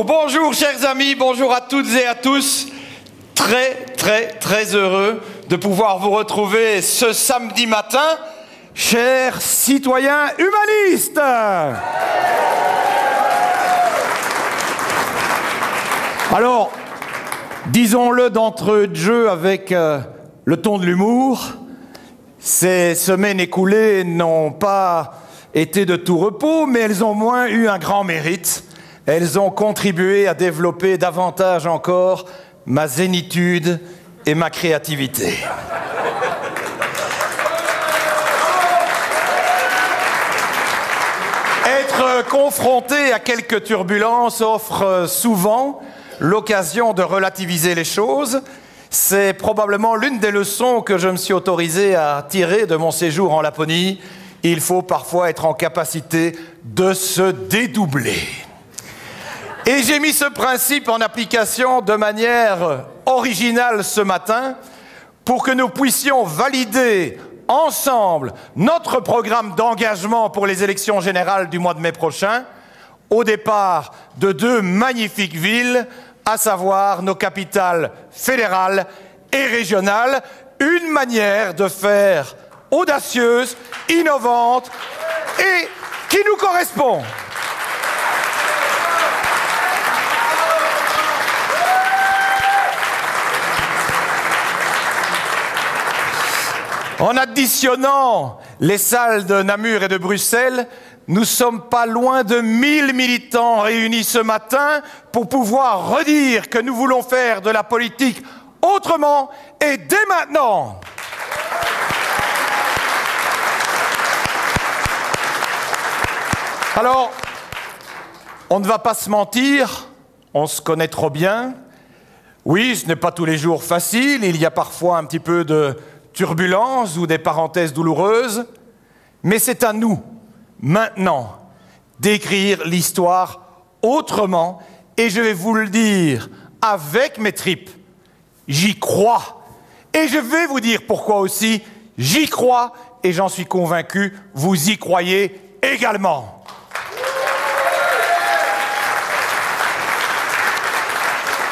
bonjour chers amis, bonjour à toutes et à tous. Très heureux de pouvoir vous retrouver ce samedi matin, chers citoyens humanistes. Alors, disons-le d'entrée de jeu avec le ton de l'humour, ces semaines écoulées n'ont pas été de tout repos, mais elles ont au moins eu un grand mérite. Elles ont contribué à développer davantage encore ma zénitude et ma créativité. Être confronté à quelques turbulences offre souvent l'occasion de relativiser les choses. C'est probablement l'une des leçons que je me suis autorisé à tirer de mon séjour en Laponie. Il faut parfois être en capacité de se dédoubler. Et j'ai mis ce principe en application de manière originale ce matin pour que nous puissions valider ensemble notre programme d'engagement pour les élections générales du mois de mai prochain, au départ de deux magnifiques villes, à savoir nos capitales fédérales et régionales, une manière de faire audacieuse, innovante et qui nous correspond. En additionnant les salles de Namur et de Bruxelles, nous sommes pas loin de 1000 militants réunis ce matin pour pouvoir redire que nous voulons faire de la politique autrement et dès maintenant. Alors, on ne va pas se mentir, on se connaît trop bien. Oui, ce n'est pas tous les jours facile, il y a parfois un petit peu de turbulences ou des parenthèses douloureuses, mais c'est à nous, maintenant, d'écrire l'histoire autrement, et je vais vous le dire avec mes tripes, j'y crois. Et je vais vous dire pourquoi aussi, j'y crois, et j'en suis convaincu, vous y croyez également.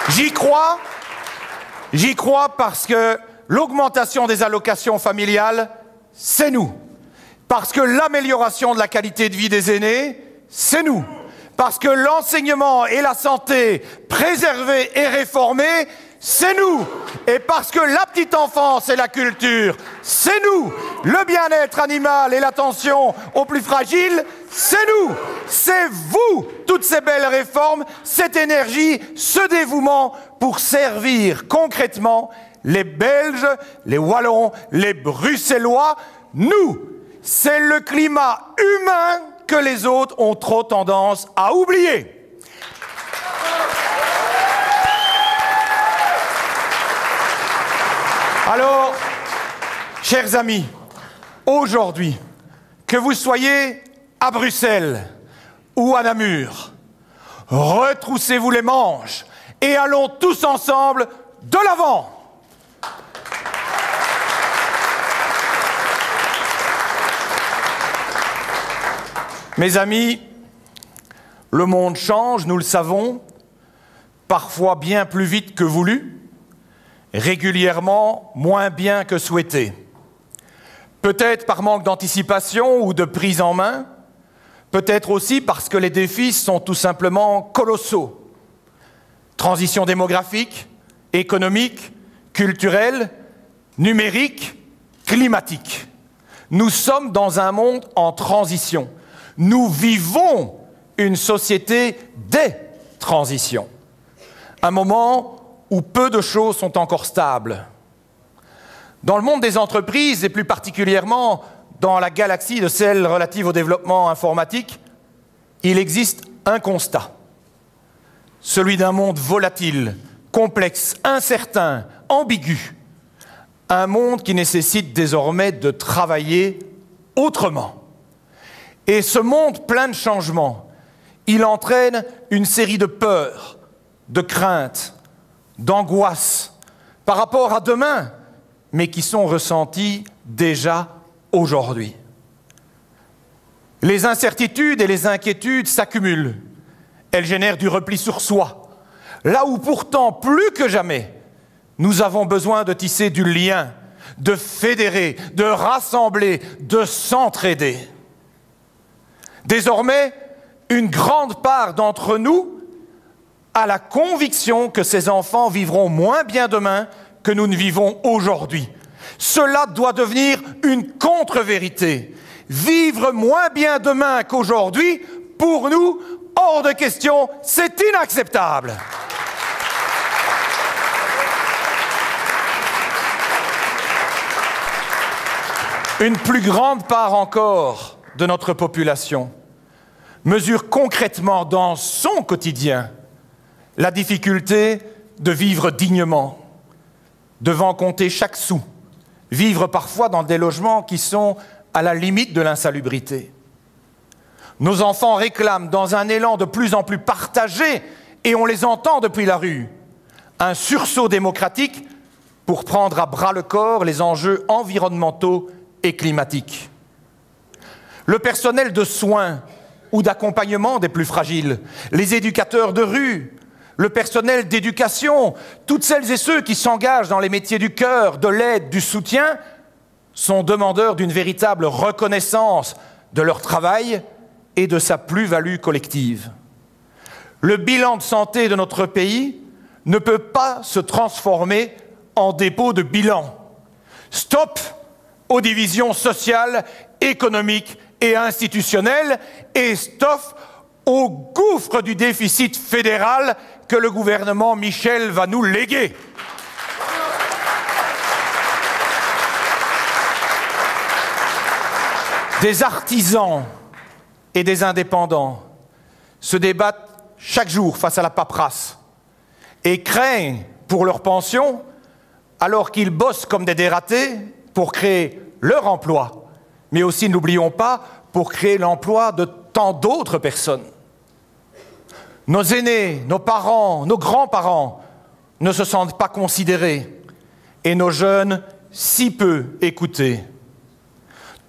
J'y crois parce que l'augmentation des allocations familiales, c'est nous. Parce que l'amélioration de la qualité de vie des aînés, c'est nous. Parce que l'enseignement et la santé préservés et réformés, c'est nous. Et parce que la petite enfance et la culture, c'est nous. Le bien-être animal et l'attention aux plus fragiles, c'est nous. C'est vous, toutes ces belles réformes, cette énergie, ce dévouement pour servir concrètement les Belges, les Wallons, les Bruxellois, nous. C'est le climat humain que les autres ont trop tendance à oublier. Alors, chers amis, aujourd'hui, que vous soyez à Bruxelles ou à Namur, retroussez-vous les manches et allons tous ensemble de l'avant. Mes amis, le monde change, nous le savons, parfois bien plus vite que voulu, régulièrement moins bien que souhaité. Peut-être par manque d'anticipation ou de prise en main, peut-être aussi parce que les défis sont tout simplement colossaux. Transition démographique, économique, culturelle, numérique, climatique. Nous sommes dans un monde en transition. Nous vivons une société des transitions. Un moment où peu de choses sont encore stables. Dans le monde des entreprises, et plus particulièrement dans la galaxie de celles relatives au développement informatique, il existe un constat. Celui d'un monde volatile, complexe, incertain, ambigu. Un monde qui nécessite désormais de travailler autrement. Et ce monde plein de changements, il entraîne une série de peurs, de craintes, d'angoisses par rapport à demain, mais qui sont ressenties déjà aujourd'hui. Les incertitudes et les inquiétudes s'accumulent Elle génère du repli sur soi. Là où pourtant, plus que jamais, nous avons besoin de tisser du lien, de fédérer, de rassembler, de s'entraider. Désormais, une grande part d'entre nous a la conviction que ces enfants vivront moins bien demain que nous ne vivons aujourd'hui. Cela doit devenir une contre-vérité. Vivre moins bien demain qu'aujourd'hui, pour nous, hors de question, c'est inacceptable. Une plus grande part encore de notre population mesure concrètement dans son quotidien la difficulté de vivre dignement, devant compter chaque sou, vivre parfois dans des logements qui sont à la limite de l'insalubrité. Nos enfants réclament, dans un élan de plus en plus partagé, et on les entend depuis la rue, un sursaut démocratique pour prendre à bras-le-corps les enjeux environnementaux et climatiques. Le personnel de soins ou d'accompagnement des plus fragiles, les éducateurs de rue, le personnel d'éducation, toutes celles et ceux qui s'engagent dans les métiers du cœur, de l'aide, du soutien, sont demandeurs d'une véritable reconnaissance de leur travail et de sa plus-value collective. Le bilan de santé de notre pays ne peut pas se transformer en dépôt de bilan. Stop aux divisions sociales, économiques et institutionnelles, et stop au gouffre du déficit fédéral que le gouvernement Michel va nous léguer. Des artisans et des indépendants se débattent chaque jour face à la paperasse et craignent pour leur pension alors qu'ils bossent comme des dératés pour créer leur emploi, mais aussi, n'oublions pas, pour créer l'emploi de tant d'autres personnes. Nos aînés, nos parents, nos grands-parents ne se sentent pas considérés et nos jeunes si peu écoutés.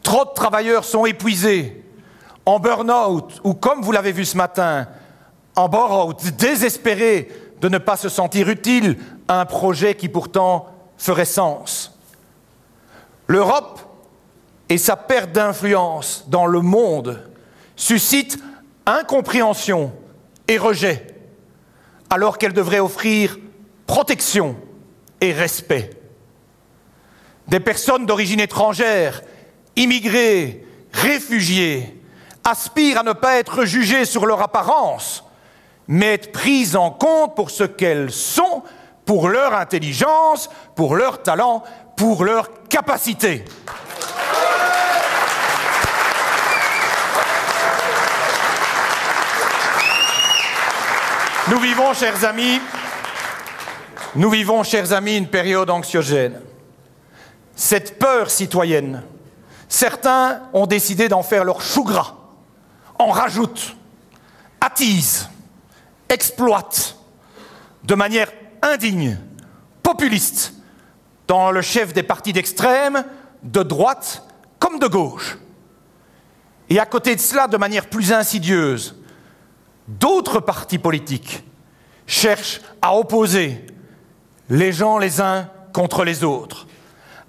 Trop de travailleurs sont épuisés, en burn-out ou, comme vous l'avez vu ce matin, en bore-out, désespérés de ne pas se sentir utiles à un projet qui pourtant ferait sens. L'Europe et sa perte d'influence dans le monde suscitent incompréhension et rejet, alors qu'elle devrait offrir protection et respect. Des personnes d'origine étrangère, immigrés, réfugiés, aspirent à ne pas être jugées sur leur apparence, mais être prises en compte pour ce qu'elles sont, pour leur intelligence, pour leur talent, pour leur capacité. Nous vivons, chers amis, une période anxiogène. Cette peur citoyenne, certains ont décidé d'en faire leur chou gras, en rajoutent, attisent, exploitent de manière indigne, populiste, dans le chef des partis d'extrême, de droite comme de gauche. Et à côté de cela, de manière plus insidieuse, d'autres partis politiques cherchent à opposer les gens les uns contre les autres,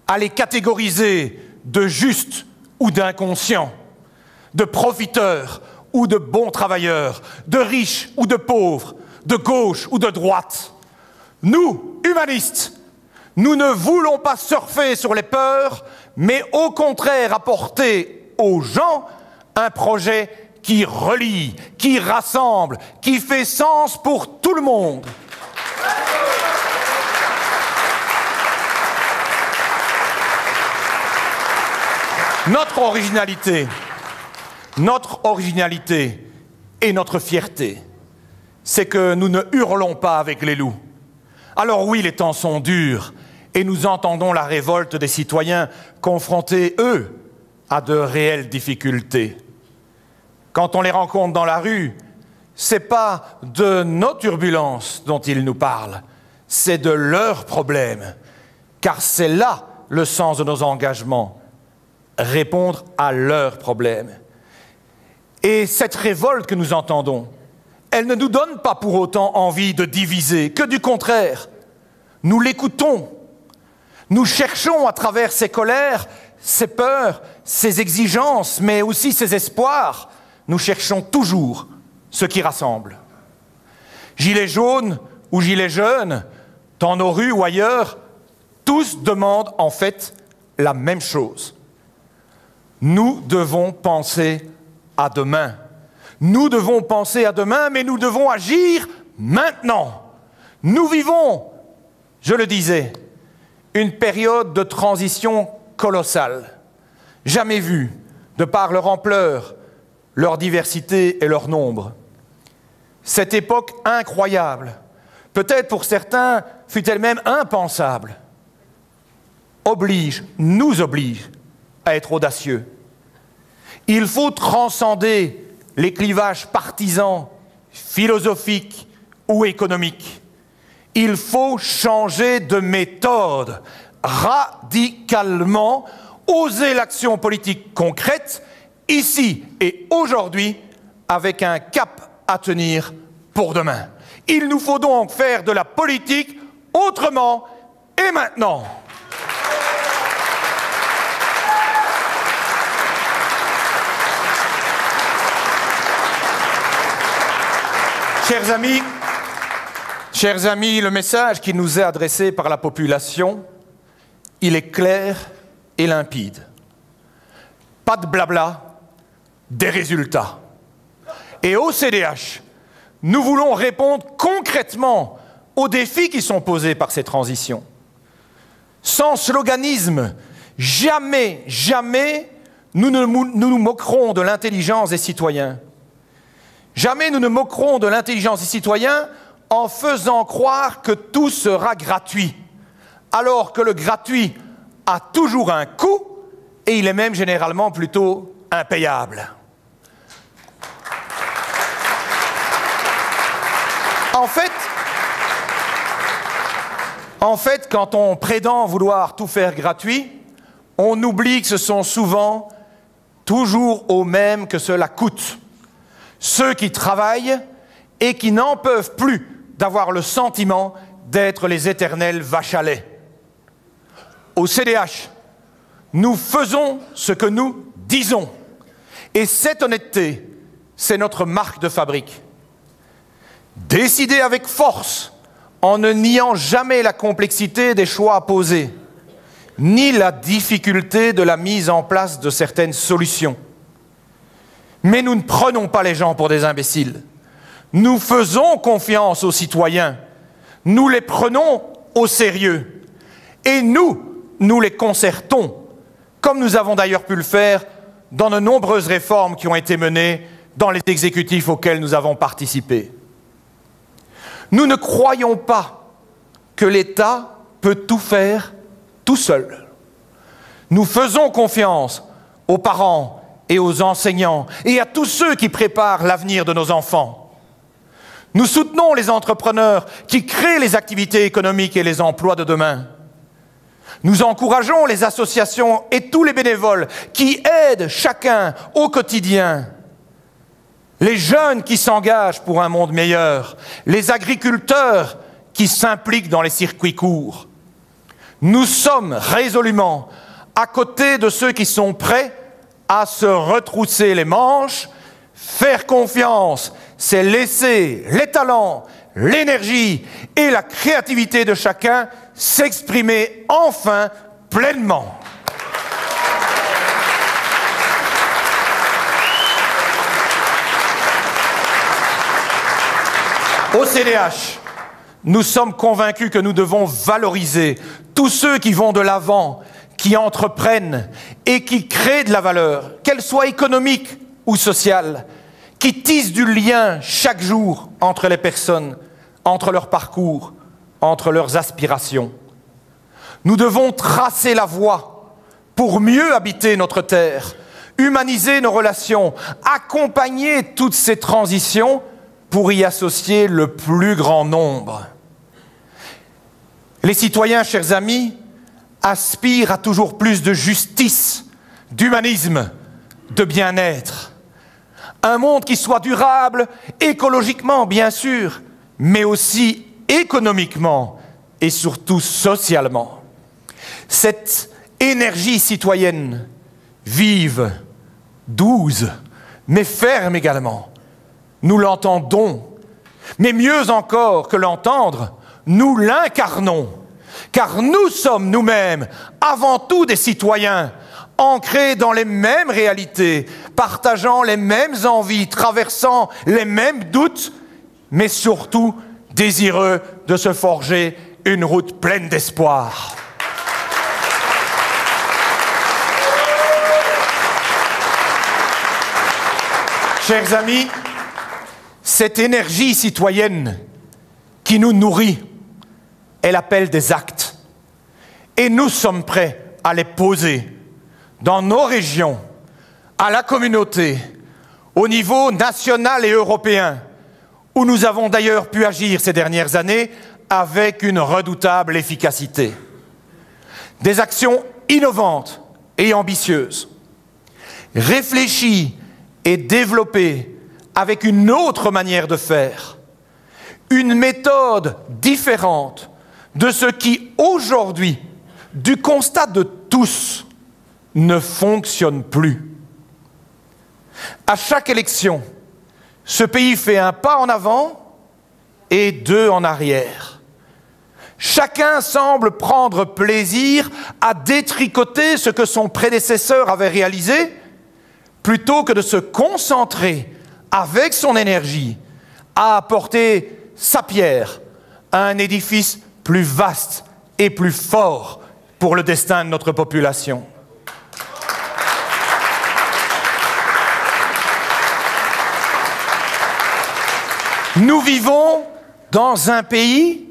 à les catégoriser de justes ou d'inconscients, de profiteurs ou de bons travailleurs, de riches ou de pauvres, de gauche ou de droite. Nous, humanistes, nous ne voulons pas surfer sur les peurs, mais au contraire apporter aux gens un projet qui relie, qui rassemble, qui fait sens pour tout le monde. Notre originalité et notre fierté, c'est que nous ne hurlons pas avec les loups. Alors oui, les temps sont durs et nous entendons la révolte des citoyens confrontés, eux, à de réelles difficultés. Quand on les rencontre dans la rue, ce n'est pas de nos turbulences dont ils nous parlent, c'est de leurs problèmes, car c'est là le sens de nos engagements, répondre à leurs problèmes. Et cette révolte que nous entendons, Elle ne nous donne pas pour autant envie de diviser, que du contraire. Nous l'écoutons. Nous cherchons à travers ses colères, ses peurs, ses exigences, mais aussi ses espoirs, nous cherchons toujours ce qui rassemble. Gilets jaunes ou gilets jaunes, dans nos rues ou ailleurs, tous demandent en fait la même chose. Nous devons penser à demain. Nous devons penser à demain, mais nous devons agir maintenant. Nous vivons, je le disais, une période de transition colossale, jamais vue, de par leur ampleur, leur diversité et leur nombre. Cette époque incroyable, peut-être pour certains fut elle-même impensable, nous oblige à être audacieux. Il faut transcender les clivages partisans, philosophiques ou économiques. Il faut changer de méthode radicalement, oser l'action politique concrète, ici et aujourd'hui, avec un cap à tenir pour demain. Il nous faut donc faire de la politique autrement et maintenant. Chers amis, le message qui nous est adressé par la population, il est clair et limpide. Pas de blabla, des résultats. Et au CDH, nous voulons répondre concrètement aux défis qui sont posés par ces transitions. Sans sloganisme, jamais nous nous moquerons de l'intelligence des citoyens. Jamais nous ne moquerons de l'intelligence des citoyens en faisant croire que tout sera gratuit, alors que le gratuit a toujours un coût et il est même généralement plutôt impayable. En fait, quand on prétend vouloir tout faire gratuit, on oublie que ce sont souvent toujours aux mêmes que cela coûte. Ceux qui travaillent et qui n'en peuvent plus d'avoir le sentiment d'être les éternelles vaches à lait. Au CDH, nous faisons ce que nous disons. Et cette honnêteté, c'est notre marque de fabrique. Décider avec force, en ne niant jamais la complexité des choix à poser, ni la difficulté de la mise en place de certaines solutions. Mais nous ne prenons pas les gens pour des imbéciles. Nous faisons confiance aux citoyens. Nous les prenons au sérieux. Et nous les concertons, comme nous avons d'ailleurs pu le faire dans de nombreuses réformes qui ont été menées dans les exécutifs auxquels nous avons participé. Nous ne croyons pas que l'État peut tout faire tout seul. Nous faisons confiance aux parents et aux enseignants et à tous ceux qui préparent l'avenir de nos enfants. Nous soutenons les entrepreneurs qui créent les activités économiques et les emplois de demain. Nous encourageons les associations et tous les bénévoles qui aident chacun au quotidien. Les jeunes qui s'engagent pour un monde meilleur, les agriculteurs qui s'impliquent dans les circuits courts. Nous sommes résolument à côté de ceux qui sont prêts à se retrousser les manches. Faire confiance, c'est laisser les talents, l'énergie et la créativité de chacun s'exprimer enfin pleinement. Au CDH, nous sommes convaincus que nous devons valoriser tous ceux qui vont de l'avant, qui entreprennent et qui créent de la valeur, qu'elle soit économique ou sociale, qui tissent du lien chaque jour entre les personnes, entre leurs parcours, entre leurs aspirations. Nous devons tracer la voie pour mieux habiter notre terre, humaniser nos relations, accompagner toutes ces transitions pour y associer le plus grand nombre. Les citoyens, chers amis, aspirent à toujours plus de justice, d'humanisme, de bien-être. Un monde qui soit durable, écologiquement bien sûr, mais aussi économiquement et surtout socialement. Cette énergie citoyenne, vive, douce, mais ferme également, nous l'entendons, mais mieux encore que l'entendre, nous l'incarnons, car nous sommes nous-mêmes avant tout des citoyens, ancrés dans les mêmes réalités, partageant les mêmes envies, traversant les mêmes doutes, mais surtout désireux de se forger une route pleine d'espoir. Chers amis, cette énergie citoyenne qui nous nourrit, elle appelle des actes. Et nous sommes prêts à les poser dans nos régions, à la communauté, au niveau national et européen, où nous avons d'ailleurs pu agir ces dernières années avec une redoutable efficacité. Des actions innovantes et ambitieuses, réfléchies et développées avec une autre manière de faire, une méthode différente de ce qui aujourd'hui, du constat de tous, ne fonctionne plus. À chaque élection, ce pays fait un pas en avant et deux en arrière. Chacun semble prendre plaisir à détricoter ce que son prédécesseur avait réalisé, plutôt que de se concentrer avec son énergie à apporter sa pierre à un édifice plus vaste et plus fort pour le destin de notre population. Nous vivons dans un pays,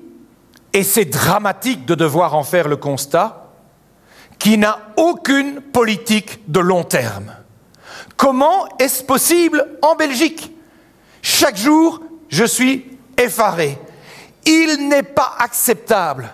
et c'est dramatique de devoir en faire le constat, qui n'a aucune politique de long terme. Comment est-ce possible en Belgique? Chaque jour, je suis effaré. Il n'est pas acceptable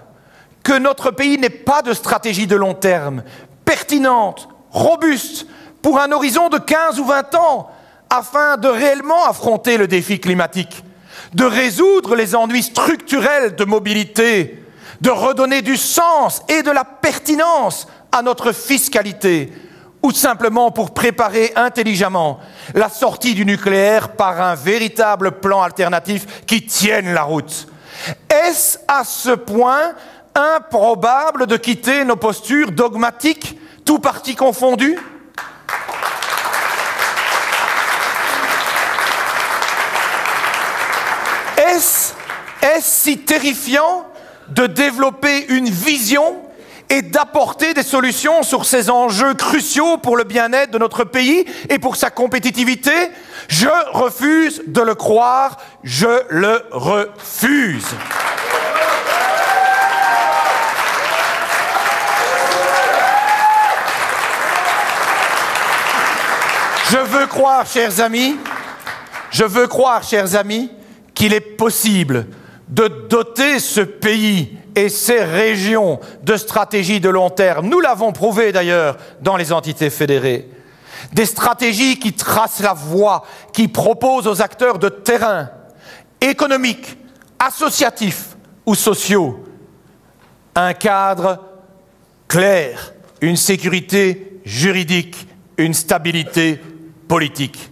que notre pays n'ait pas de stratégie de long terme, pertinente, robuste, pour un horizon de 15 ou 20 ans, afin de réellement affronter le défi climatique, de résoudre les ennuis structurels de mobilité, de redonner du sens et de la pertinence à notre fiscalité, ou simplement pour préparer intelligemment la sortie du nucléaire par un véritable plan alternatif qui tienne la route. Est-ce à ce point improbable de quitter nos postures dogmatiques, tout parti confondu? Est-ce si terrifiant de développer une vision et d'apporter des solutions sur ces enjeux cruciaux pour le bien-être de notre pays et pour sa compétitivité? Je refuse de le croire, je le refuse. Je veux croire, chers amis, qu'il est possible de doter ce pays et ces régions de stratégies de long terme. Nous l'avons prouvé d'ailleurs dans les entités fédérées. Des stratégies qui tracent la voie, qui proposent aux acteurs de terrain, économiques, associatifs ou sociaux, un cadre clair, une sécurité juridique, une stabilité politique,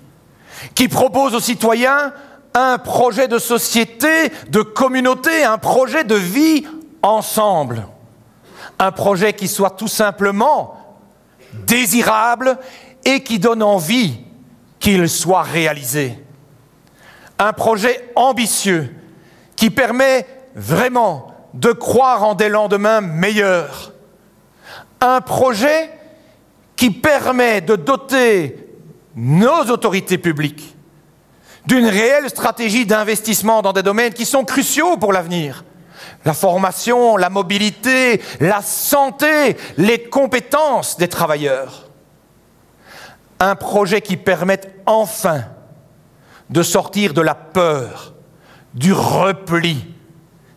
qui proposent aux citoyens un projet de société, de communauté, un projet de vie ensemble. Un projet qui soit tout simplement désirable et qui donne envie qu'il soit réalisé. Un projet ambitieux qui permet vraiment de croire en des lendemains meilleurs. Un projet qui permet de doter nos autorités publiques d'une réelle stratégie d'investissement dans des domaines qui sont cruciaux pour l'avenir. La formation, la mobilité, la santé, les compétences des travailleurs. Un projet qui permette enfin de sortir de la peur, du repli,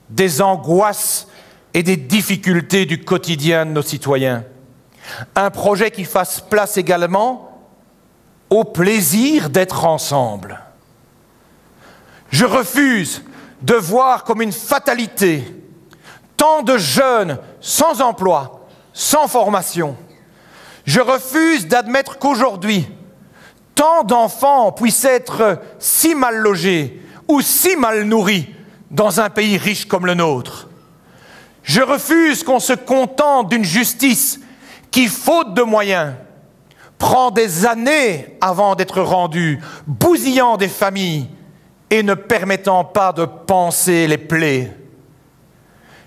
des angoisses et des difficultés du quotidien de nos citoyens. Un projet qui fasse place également au plaisir d'être ensemble. Je refuse de voir comme une fatalité tant de jeunes sans emploi, sans formation. Je refuse d'admettre qu'aujourd'hui, tant d'enfants puissent être si mal logés ou si mal nourris dans un pays riche comme le nôtre. Je refuse qu'on se contente d'une justice qui, faute de moyens, prend des années avant d'être rendue, bousillant des familles et ne permettant pas de panser les plaies.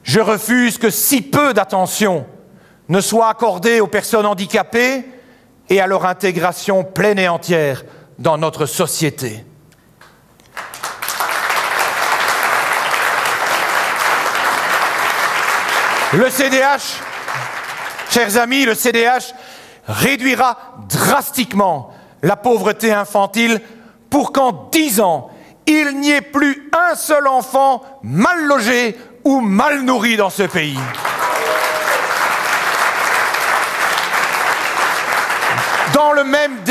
Je refuse que si peu d'attention ne soit accordée aux personnes handicapées et à leur intégration pleine et entière dans notre société. Le CDH, chers amis, le CDH réduira drastiquement la pauvreté infantile pour qu'en 10 ans, il n'y ait plus un seul enfant mal logé ou mal nourri dans ce pays. Dans le même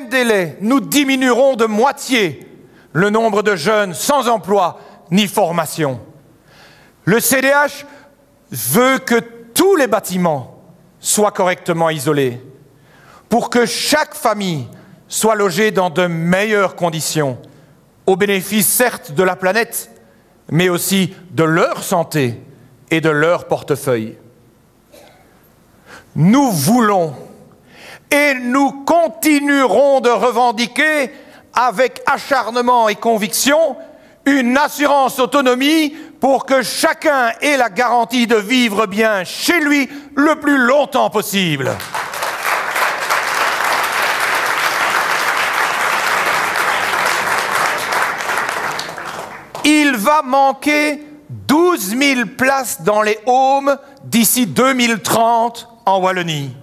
délai, nous diminuerons de moitié le nombre de jeunes sans emploi ni formation. Le CDH veut que tous les bâtiments soient correctement isolés pour que chaque famille soit logée dans de meilleures conditions, au bénéfice certes de la planète, mais aussi de leur santé et de leur portefeuille. Nous voulons et nous continuerons de revendiquer avec acharnement et conviction une assurance autonomie pour que chacun ait la garantie de vivre bien chez lui le plus longtemps possible. Il va manquer 12 000 places dans les Haumes d'ici 2030 en Wallonie.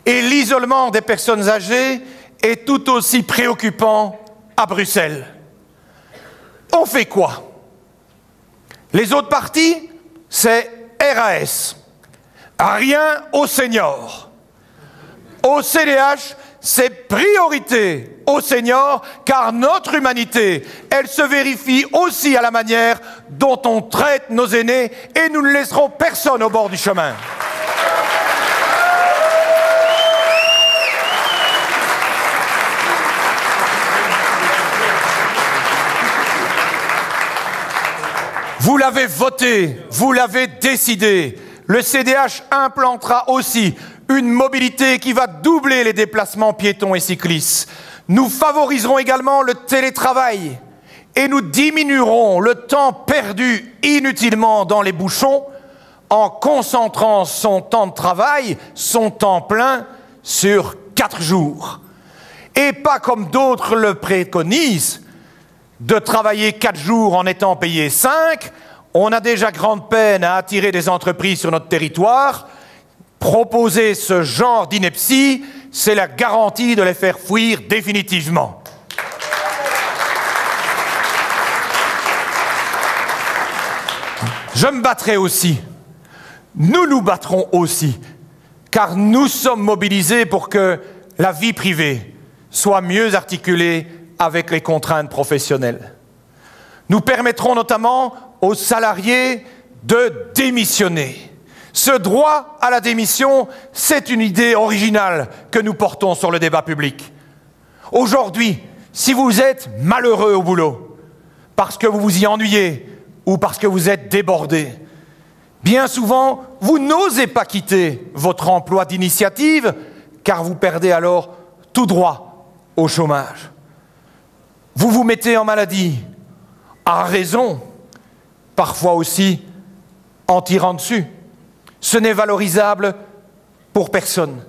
Et l'isolement des personnes âgées est tout aussi préoccupant à Bruxelles. On fait quoi? Les autres partis, c'est RAS. Rien aux seniors. Au CDH, c'est priorité aux seniors, car notre humanité, elle se vérifie aussi à la manière dont on traite nos aînés, et nous ne laisserons personne au bord du chemin. Vous l'avez voté, vous l'avez décidé. Le CDH implantera aussi une mobilité qui va doubler les déplacements piétons et cyclistes. Nous favoriserons également le télétravail et nous diminuerons le temps perdu inutilement dans les bouchons en concentrant son temps de travail, son temps plein, sur 4 jours. Et pas comme d'autres le préconisent, de travailler 4 jours en étant payé 5, on a déjà grande peine à attirer des entreprises sur notre territoire. Proposer ce genre d'ineptie, c'est la garantie de les faire fuir définitivement. Je me battrai aussi. Nous nous battrons aussi, car nous sommes mobilisés pour que la vie privée soit mieux articulée avec les contraintes professionnelles. Nous permettrons notamment aux salariés de démissionner. Ce droit à la démission, c'est une idée originale que nous portons sur le débat public. Aujourd'hui, si vous êtes malheureux au boulot, parce que vous vous y ennuyez ou parce que vous êtes débordé, bien souvent, vous n'osez pas quitter votre emploi d'initiative, car vous perdez alors tout droit au chômage. Vous vous mettez en maladie, à raison, parfois aussi en tirant dessus. Ce n'est valorisable pour personne.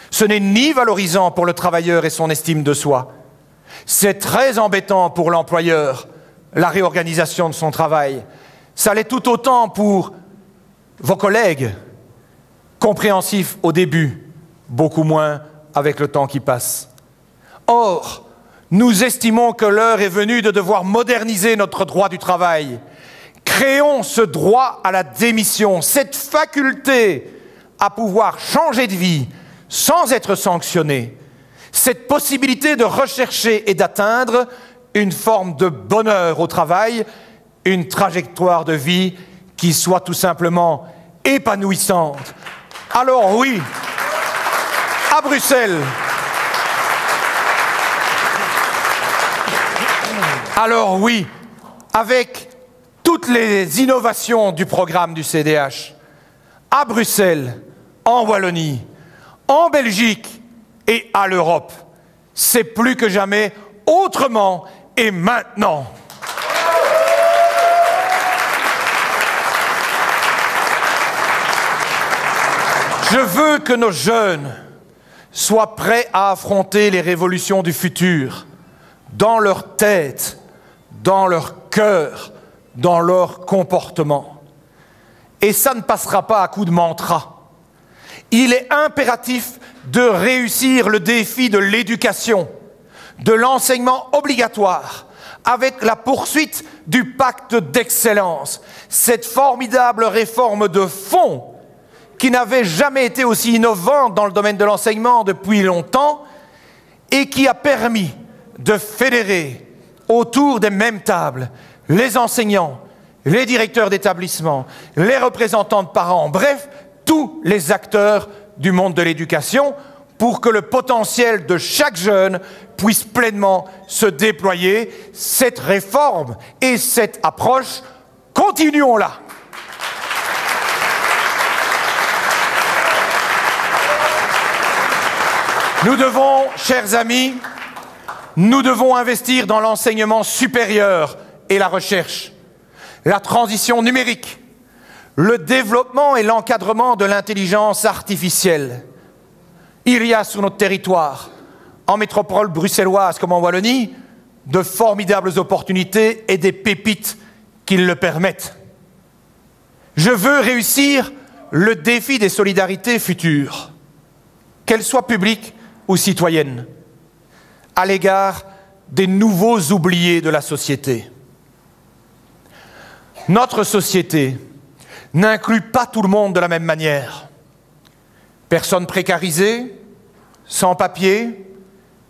Ce n'est ni valorisant pour le travailleur et son estime de soi. C'est très embêtant pour l'employeur, la réorganisation de son travail. Ça l'est tout autant pour vos collègues, compréhensifs au début, beaucoup moins avec le temps qui passe. Or, nous estimons que l'heure est venue de devoir moderniser notre droit du travail. Créons ce droit à la démission, cette faculté à pouvoir changer de vie sans être sanctionné. cette possibilité de rechercher et d'atteindre une forme de bonheur au travail, une trajectoire de vie qui soit tout simplement épanouissante. Alors oui, à Bruxelles, alors oui, avec toutes les innovations du programme du CDH, à Bruxelles, en Wallonie, en Belgique et à l'Europe, c'est plus que jamais autrement et maintenant. Je veux que nos jeunes soient prêts à affronter les révolutions du futur, dans leur tête, dans leur cœur, dans leur comportement. Et ça ne passera pas à coups de mantra. Il est impératif de réussir le défi de l'éducation, de l'enseignement obligatoire, avec la poursuite du pacte d'excellence, cette formidable réforme de fond qui n'avait jamais été aussi innovante dans le domaine de l'enseignement depuis longtemps et qui a permis de fédérer autour des mêmes tables les enseignants, les directeurs d'établissement, les représentants de parents, bref, tous les acteurs du monde de l'éducation pour que le potentiel de chaque jeune puisse pleinement se déployer. Cette réforme et cette approche, continuons-la. Nous devons, chers amis, nous devons investir dans l'enseignement supérieur et la recherche, la transition numérique, le développement et l'encadrement de l'intelligence artificielle. Il y a sur notre territoire, en métropole bruxelloise comme en Wallonie, de formidables opportunités et des pépites qui le permettent. Je veux réussir le défi des solidarités futures, qu'elles soient publiques ou citoyennes, à l'égard des nouveaux oubliés de la société. Notre société n'inclut pas tout le monde de la même manière. Personnes précarisées, sans-papiers,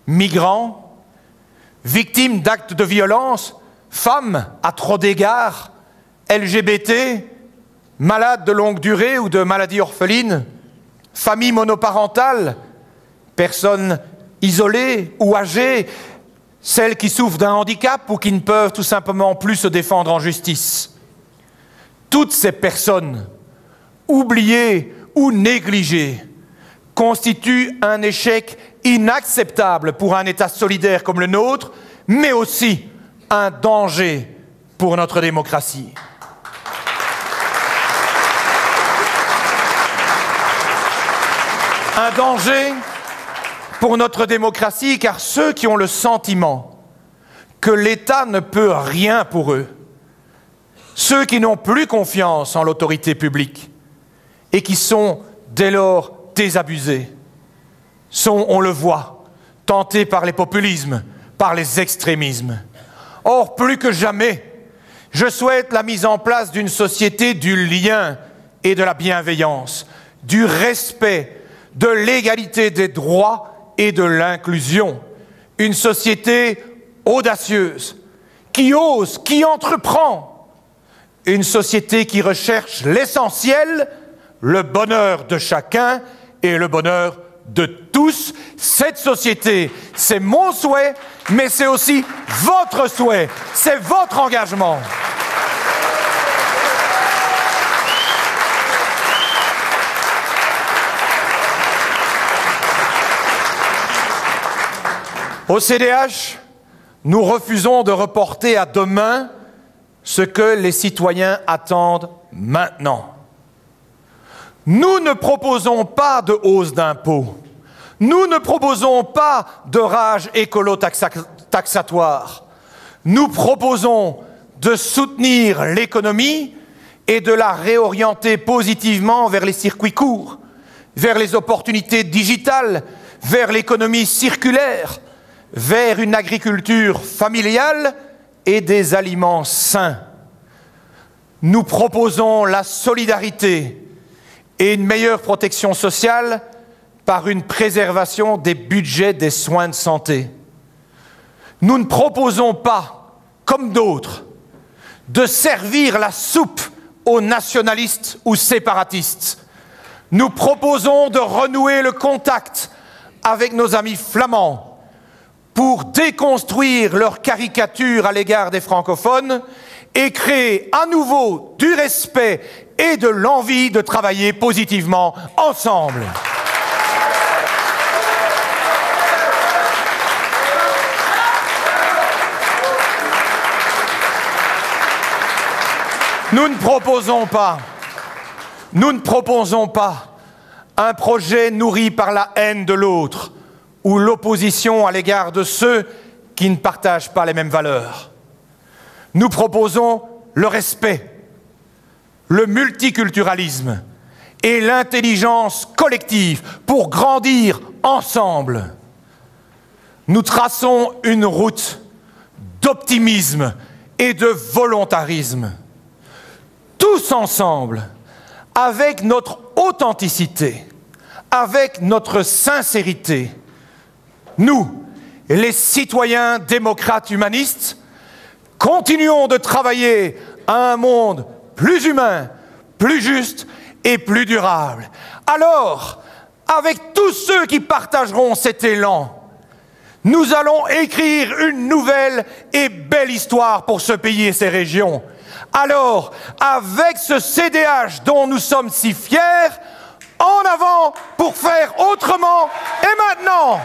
migrants, victimes d'actes de violence, femmes à trop d'égards, LGBT, malades de longue durée ou de maladies orphelines, familles monoparentales, personnes isolées ou âgées, celles qui souffrent d'un handicap ou qui ne peuvent tout simplement plus se défendre en justice. Toutes ces personnes, oubliées ou négligées, constituent un échec inacceptable pour un État solidaire comme le nôtre, mais aussi un danger pour notre démocratie. Un danger pour notre démocratie, car ceux qui ont le sentiment que l'État ne peut rien pour eux, ceux qui n'ont plus confiance en l'autorité publique et qui sont dès lors désabusés, sont, on le voit, tentés par les populismes, par les extrémismes. Or, plus que jamais, je souhaite la mise en place d'une société du lien et de la bienveillance, du respect, de l'égalité des droits et de l'inclusion. Une société audacieuse, qui ose, qui entreprend. Une société qui recherche l'essentiel, le bonheur de chacun et le bonheur de tous. Cette société, c'est mon souhait, mais c'est aussi votre souhait, c'est votre engagement. Au CDH, nous refusons de reporter à demain ce que les citoyens attendent maintenant. Nous ne proposons pas de hausse d'impôts. Nous ne proposons pas de rage écolo-taxatoire. Nous proposons de soutenir l'économie et de la réorienter positivement vers les circuits courts, vers les opportunités digitales, vers l'économie circulaire, vers une agriculture familiale et des aliments sains. Nous proposons la solidarité et une meilleure protection sociale par une préservation des budgets des soins de santé. Nous ne proposons pas, comme d'autres, de servir la soupe aux nationalistes ou séparatistes. Nous proposons de renouer le contact avec nos amis flamands pour déconstruire leurs caricatures à l'égard des francophones et créer à nouveau du respect et de l'envie de travailler positivement ensemble. Nous ne proposons pas un projet nourri par la haine de l'autre ou l'opposition à l'égard de ceux qui ne partagent pas les mêmes valeurs. Nous proposons le respect, le multiculturalisme et l'intelligence collective pour grandir ensemble. Nous traçons une route d'optimisme et de volontarisme. Tous ensemble, avec notre authenticité, avec notre sincérité, nous, les citoyens démocrates humanistes, continuons de travailler à un monde plus humain, plus juste et plus durable. Alors, avec tous ceux qui partageront cet élan, nous allons écrire une nouvelle et belle histoire pour ce pays et ses régions. Alors, avec ce CDH dont nous sommes si fiers, en avant pour faire autrement et maintenant!